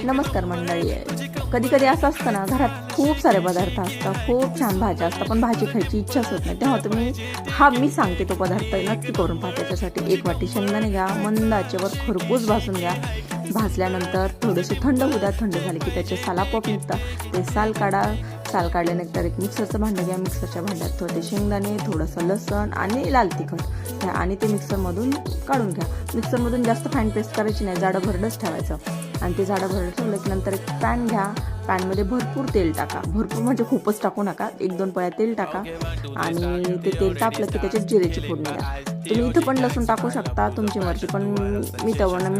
नमस्कार मंडळी. कधी कधी असं असतं ना, घरात खूप सारे पदार्थ असतात, खूप छान भाज्या असतात, पण भाजी खायची इच्छाच होत नाही. तेव्हा तुम्ही मी सांगते तो पदार्थ नक्की करून पहा. त्याच्यासाठी 1 वाटी शेंगदाणे घ्या, मंद आचेवर खरपूस भाजून घ्या. भाजल्यानंतर थोडेसे थंड होऊ द्या. थंड झाले की त्याचे साल आपोआप निघतात, ते साल काढा. साल काढल्यानंतर एक मिक्सरचं भांडं घ्या. मिक्सरच्या भांड्यात थोडे शेंगदाणे, थोडंसं लसण आणि लाल तिखट घ्या आणि ते मिक्सरमधून काढून घ्या. मिक्सरमधून जास्त फाईन पेस्ट करायची नाही, जाडं भरडच ठेवायचं. आणि ते जाडं भरडं ठेवलं की नंतर एक पॅन घ्या. पॅनमध्ये भरपूर तेल टाका. भरपूर म्हणजे खूपच टाकू नका, 1-2 पळ्या तेल टाका. आणि ते तेल तापलं की त्याच्यात जिरेची फोडणी द्या. तुम्ही इथं पण लसूण टाकू शकता, तुमची मर्जी, पण मी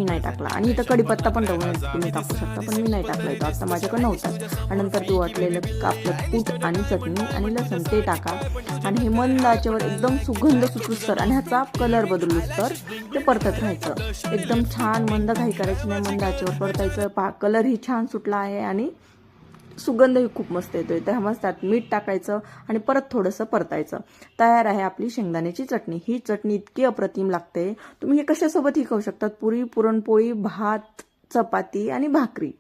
नाही टाकला. आणि इथं कढीपत्ता पण तुम्ही टाकू शकता, पण मी नाही टाकला. इथं आता माझ्याकडे नव्हता. आणि नंतर ते वाटलेलं आपलं कूट आणि चटणी आणि लसूण ते टाका. आणि हे मंद आचेवर एकदम सुगंध सुटूस्तर आणि ह्याचा कलर बदलूस्तर ते परतत राहायचं. एकदम छान मंद घाई करायची नाही, मंद आचेवर परतायचं. पहा, कलरही छान सुटला आहे आणि सुगंधही खूप मस्त येतोय. त्यामुळे त्यात मीठ टाकायचं आणि परत थोडंसं परतायचं. तयार आहे आपली शेंगदाण्याची चटणी. ही चटणी इतकी अप्रतिम लागते. तुम्ही हे कशासोबतही खाऊ शकतात. पुरी, पुरणपोळी, भात, चपाती आणि भाकरी.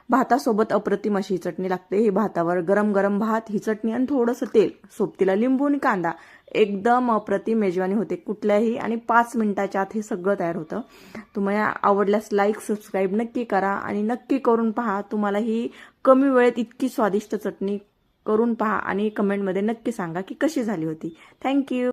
भातासोबत अप्रतिम अशी ही चटणी लागते. ही भातावर गरम गरम भात, ही चटणी आणि थोडंसं तेल, सोबतीला लिंबू आणि कांदा. एकदम अप्रतिम मेजवानी होते कुठल्याही. आणि 5 मिनिटाच्या आत हे सगळं तयार होतं. तुम्हाला आवडल्यास लाईक, सबस्क्राईब नक्की करा आणि नक्की करून पहा. तुम्हाला ही कमी वेळेत इतकी स्वादिष्ट चटणी करून पहा आणि कमेंटमध्ये नक्की सांगा की कशी झाली होती. थँक्यू.